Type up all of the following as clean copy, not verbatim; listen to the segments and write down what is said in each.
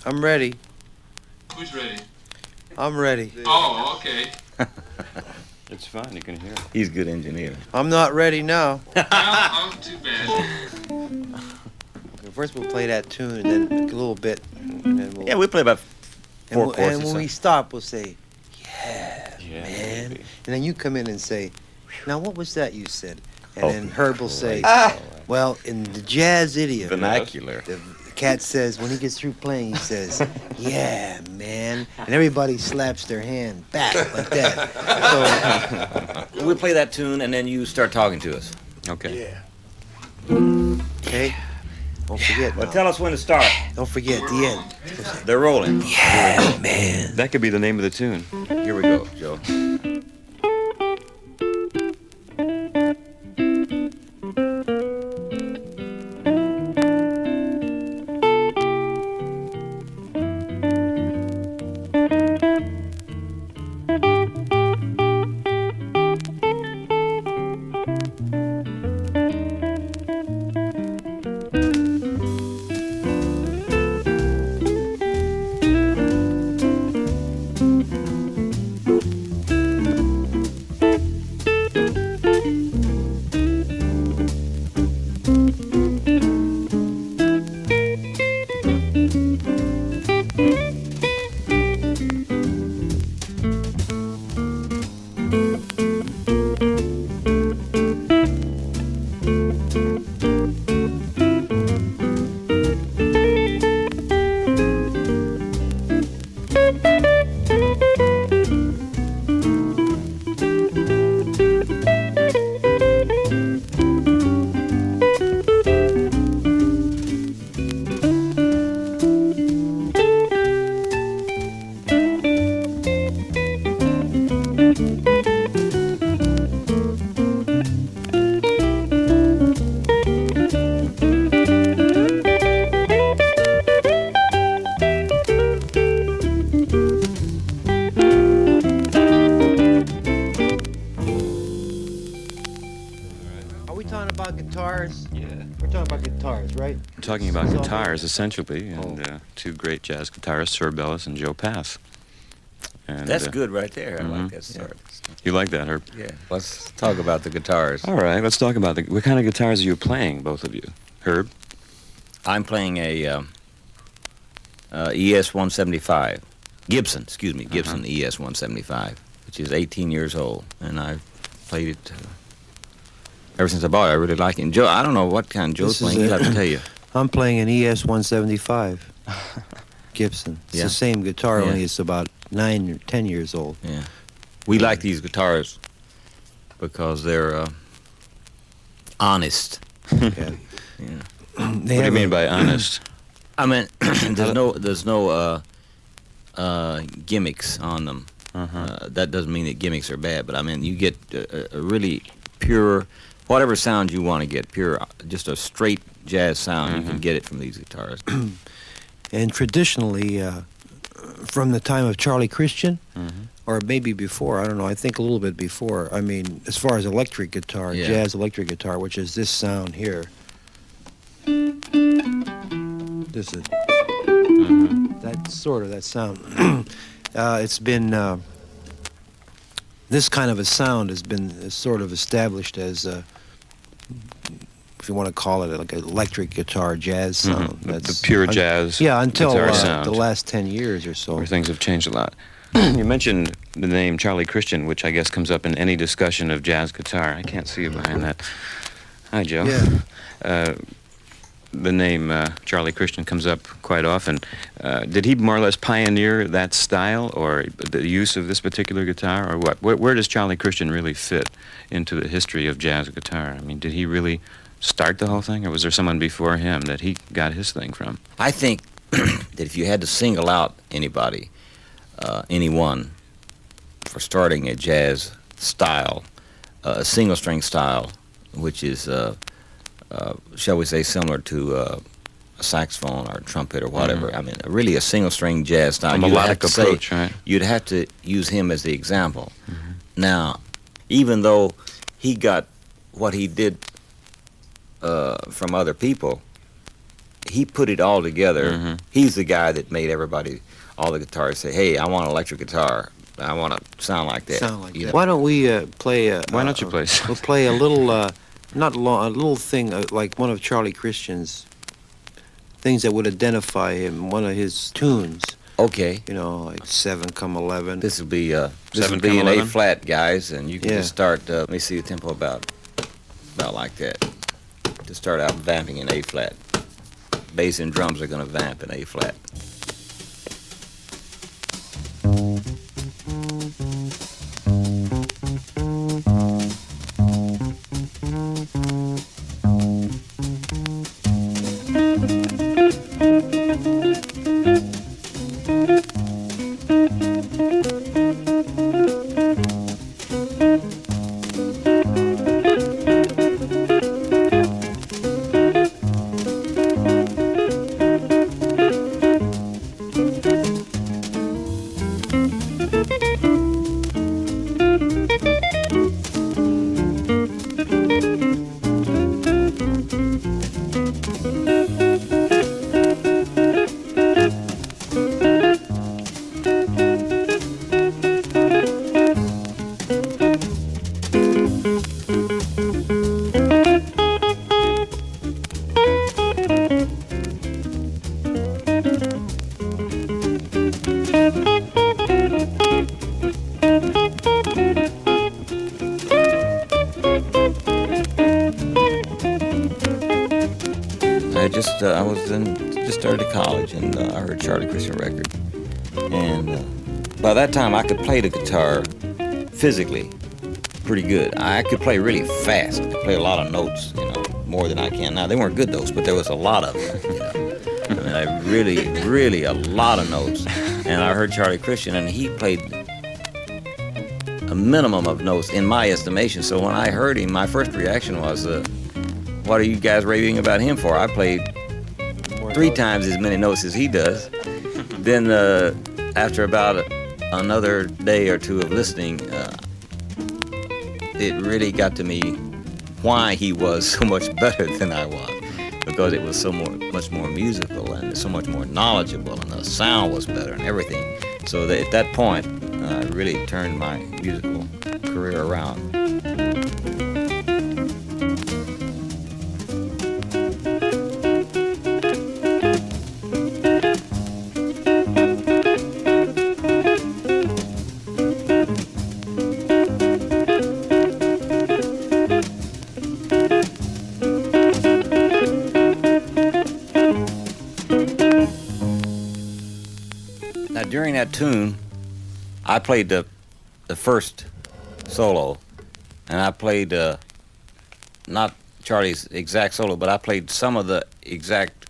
I'm ready. Who's ready? I'm ready. Oh, okay. It's fine, you can hear it. He's a good engineer. I'm not ready now. Well, oh, too bad. First we'll play that tune and then a little bit. And then we'll, Yeah, we play about four and, chords. and or when so. we stop, we'll say, yeah, Yeah, man. maybe. And then you come in and say, now what was that you said? And Oh, then Herb will say, great. well, in the jazz idiom, Vernacular. the cat says, when he gets through playing, he says, yeah, man. And everybody slaps their hand back like that. So, We play that tune, and then you start talking to us. Okay. okay? Don't forget. Well, now. tell us when to start. Don't forget the end. They're rolling. Yeah, man. That could be the name of the tune. Here we go, Joe. Are we talking about guitars? Yeah. We're talking about guitars, right? We're talking about So- guitars, essentially, and two great jazz guitarists, Herb Ellis and Joe Pass. And, That's good right there. I mhm. like that start. You like that, Herb? Yeah. Let's talk about the guitars. All right, let's talk about what kind of guitars are you playing, both of you? Herb? I'm playing a ES 175. Gibson, excuse me, Gibson ES 175, which is 18 years old, and I've played it ever since I bought it. I really like it. And Joe, I don't know what kind Joe's This is playing. He'll a- have to tell you. I'm playing an ES 175 Gibson. It's Yeah. the same guitar, Yeah. only it's about 9 or 10 years old. Yeah. We like these guitars because they're honest. Yeah. Yeah. What do you mean by honest? I mean, there's no gimmicks on them. That doesn't mean that gimmicks are bad, but I mean you get a really pure, whatever sound you want to get, pure, just a straight jazz sound. You can get it from these guitars. And traditionally, from the time of Charlie Christian, or maybe before, I don't know, I think a little bit before. I mean, as far as electric guitar, Yeah. jazz electric guitar, which is this sound here. This is that sound. It's been this kind of a sound has been sort of established as if you want to call it like an electric guitar jazz sound. The pure jazz Yeah, until guitar sound, the last 10 years or so. where things have changed a lot. You mentioned the name Charlie Christian, which I guess comes up in any discussion of jazz guitar. I can't see you behind that. Hi, Joe. Yeah. The name Charlie Christian comes up quite often. Did he more or less pioneer that style, or the use of this particular guitar, or what? Where does Charlie Christian really fit into the history of jazz guitar? I mean, did he really start the whole thing, or was there someone before him that he got his thing from? I think that if you had to single out anybody, anyone, for starting a jazz style, a single string style, which is, shall we say, similar to a saxophone or a trumpet or whatever. I mean, really a single string jazz style. A melodic approach, right? You'd have to use him as the example. Now, even though he got what he did from other people, he put it all together. Mhm. He's the guy that made everybody, all the guitarists say, hey, I want an electric guitar. I want to sound like that. Sound like you that. know. Why don't we play? Why don't you play? We'll play a little, not long, a little thing like one of Charlie Christian's things that would identify him. One of his tunes. Okay. You know, like 7 come 11. This will be an 7/11? A flat, guys, and you can Yeah. just start. Let me see the tempo about like that. To start out vamping in A flat. Bass and drums are going to vamp in A flat. I was just started college, and I heard Charlie Christian record, and by that time I could play the guitar physically pretty good. I could play really fast. I could play a lot of notes, you know, more than I can now. They weren't good notes, but there was a lot of them. You know, I mean, I really a lot of notes. And I heard Charlie Christian, and he played a minimum of notes in my estimation. So when I heard him, my first reaction was, what are you guys raving about him for? I played 3 times as many notes as he does. Then after about another day or two of listening, it really got to me why he was so much better than I was, because it was much more musical and so much more knowledgeable, and the sound was better and everything. So that at that point, I really turned my musical career around. Now, during that tune, I played the first solo, and I played not Charlie's exact solo, but I played some of the exact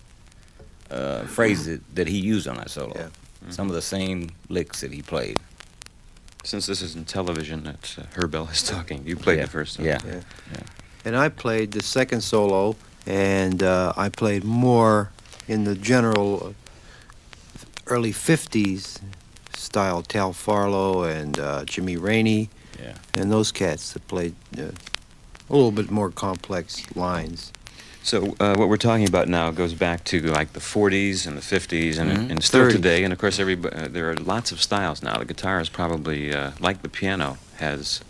phrases that he used on that solo. Yeah. Mm-hmm. Some of the same licks that he played. Since this is in television, that's Herb Ellis talking. You played Yeah. the first one. Yeah. And I played the second solo, and I played more in the general early 50s style, Tal Farlow and Jimmy Rainey, Yeah. and those cats that played a little bit more complex lines. So what we're talking about now goes back to like the 40s and the 50s and, Mhm. and still 30s. today. And of course, there are lots of styles now. The guitar is probably, like the piano, has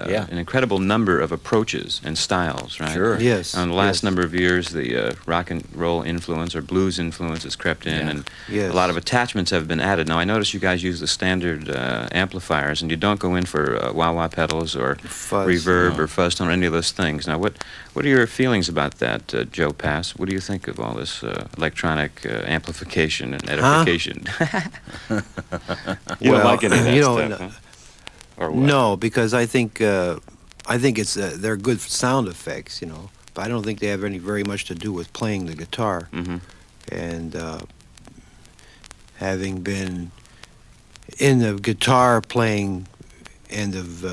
Yeah. an incredible number of approaches and styles, right? Sure. Yes. On the last yes. number of years, the rock and roll influence or blues influence has crept in, Yeah. and Yes. a lot of attachments have been added. Now, I notice you guys use the standard amplifiers, and you don't go in for wah-wah pedals or Fuzz, reverb no. or fuzz tone or any of those things. Now, what are your feelings about that, Joe Pass? What do you think of all this electronic amplification and edification? You don't Well, like any of that you stuff, know, huh? Or what? No, because I think it's they're good sound effects, you know. But I don't think they have very much to do with playing the guitar. Mm-hmm. And having been in the guitar playing end of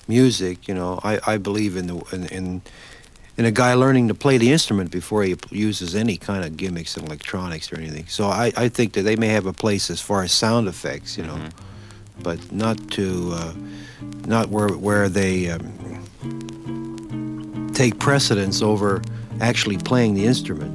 music, you know, I believe in a guy learning to play the instrument before he uses any kind of gimmicks and electronics or anything. So I think that they may have a place as far as sound effects, you know, but not where they take precedence over actually playing the instrument.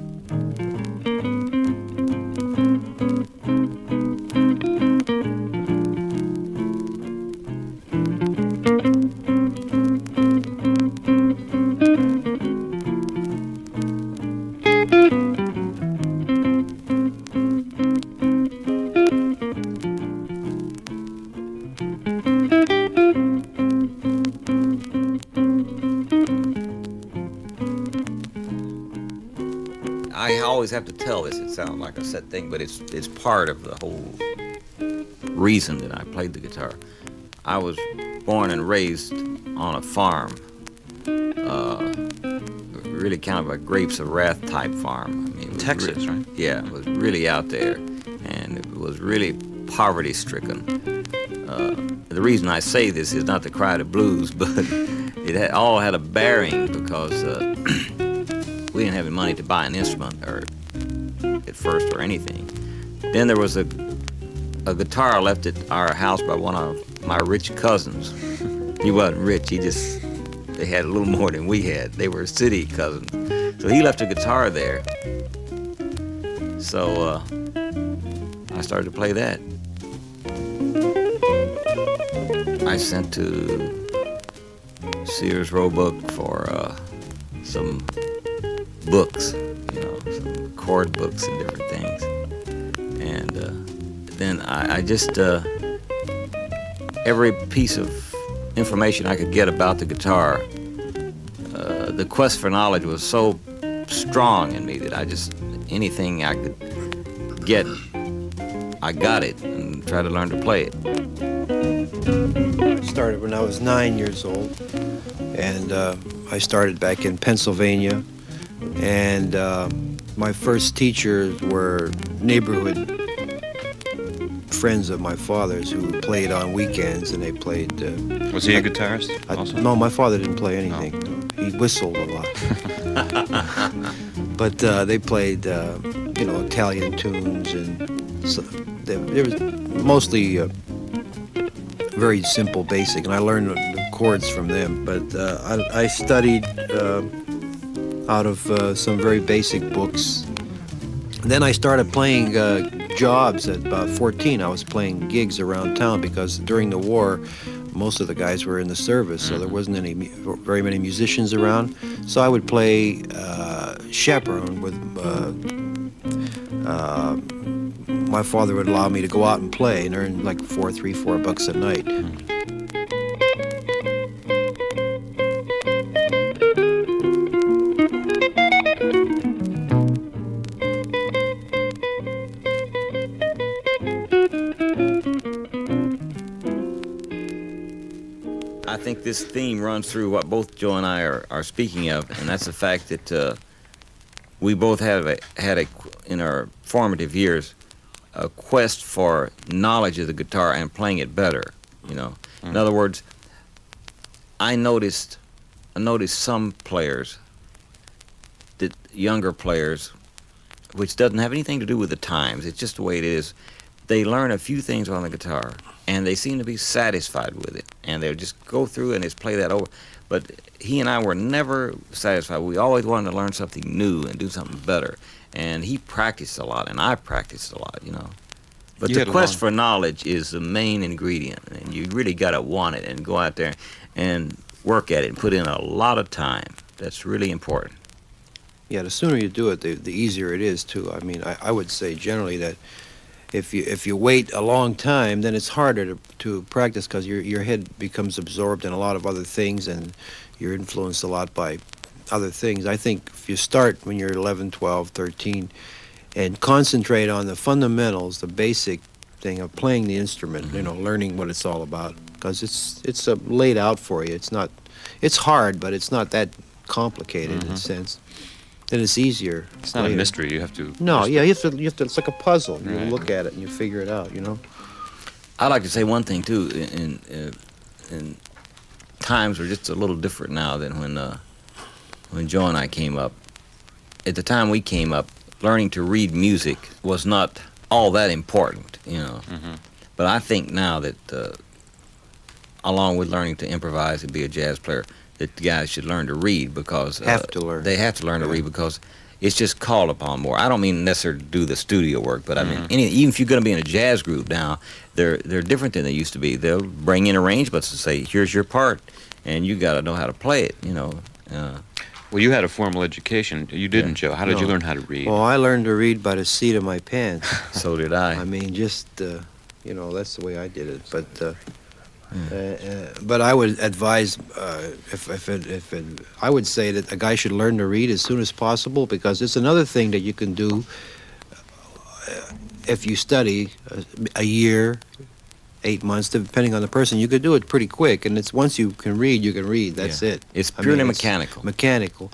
tell this. It sounds like a set thing, but it's part of the whole reason that I played the guitar. I was born and raised on a farm, really kind of a grapes of wrath type farm. I mean, it was Texas, right? Yeah, it was really out there, and it was really poverty stricken. The reason I say this is not to cry the blues, but it all had a bearing because we didn't have any money to buy an instrument or at first or anything. Then there was a guitar left at our house by one of my rich cousins. He wasn't rich, they had a little more than we had. They were city cousins. So he left a guitar there. So I started to play that. I sent to Sears Roebuck for some books, some chord books and different things. And then I just, every piece of information I could get about the guitar, the quest for knowledge was so strong in me that anything I could get, I got it and tried to learn to play it. I started when I was 9 years old, and I started back in Pennsylvania, and my first teachers were neighborhood friends of my father's who played on weekends, and they played... Was he a guitarist also? No, my father didn't play anything. No. He whistled a lot. But they played, Italian tunes, and so there was mostly very simple, basic, and I learned the chords from them. But I studied out of some very basic books. And then I started playing jobs at about 14. I was playing gigs around town because during the war, most of the guys were in the service, so there wasn't very many musicians around. So I would play chaperone with. My father would allow me to go out and play and earn like $4 a night. I think this theme runs through what both Joe and I are speaking of, and that's the fact that we both had in our formative years a quest for knowledge of the guitar and playing it better. In other words, I noticed some players, that younger players, which doesn't have anything to do with the times. It's just the way it is. They learn a few things on the guitar, and they seem to be satisfied with it, and they'll just go through and just play that over. But he and I were never satisfied. We always wanted to learn something new and do something better. And he practiced a lot, and I practiced a lot, But the quest for knowledge is the main ingredient, and you really got to want it and go out there and work at it and put in a lot of time. That's really important. Yeah, the sooner you do it, the easier it is, too. I mean, I would say generally that if you wait a long time, then it's harder to practice because your head becomes absorbed in a lot of other things, and you're influenced a lot by other things. I think if you start when you're 11, 12, 13, and concentrate on the fundamentals, the basic thing of playing the instrument, learning what it's all about, because it's laid out for you. It's hard, but it's not that complicated in a sense. Then it's easier. It's not a mystery. You have to. No, yeah, you have to. It's like a puzzle. You look at it and you figure it out. I'd like to say one thing too. In times are just a little different now than when Joe and I came up. At the time we came up, learning to read music was not all that important, But I think now that, along with learning to improvise and be a jazz player, that the guys should learn to read because have to learn. They have to learn to read because it's just called upon more. I don't mean necessarily to do the studio work, but I mean even if you're going to be in a jazz group now, they're different than they used to be. They'll bring in arrangements and say, "Here's your part," and you got to know how to play it. Well, you had a formal education. You didn't, Joe. How did you learn how to read? Well, I learned to read by the seat of my pants. So did I. I mean, just that's the way I did it. But I would advise I would say that a guy should learn to read as soon as possible because it's another thing that you can do if you study a year, 8 months, depending on the person, you could do it pretty quick. And it's once you can read, you can read. That's Yeah. it. It's I purely mean, mechanical. Mechanical.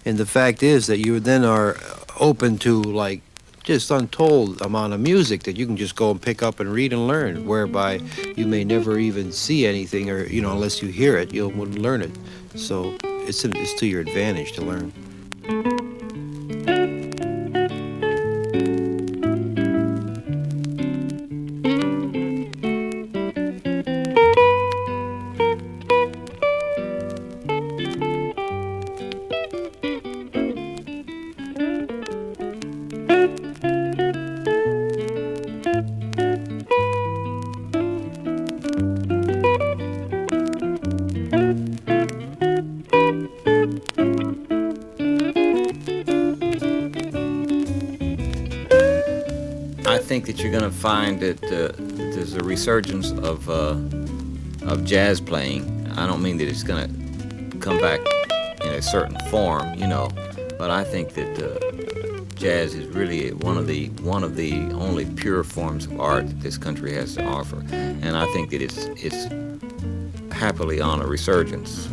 And the fact is that you then are open to like just untold amount of music that you can just go and pick up and read and learn, whereby you may never even see anything, or unless you hear it, you wouldn't learn it. So it's to your advantage to learn. I think that you're going to find that there's a resurgence of jazz playing. I don't mean that it's going to come back in a certain form, but I think that jazz is really one of the only pure forms of art that this country has to offer, and I think that it's happily on a resurgence.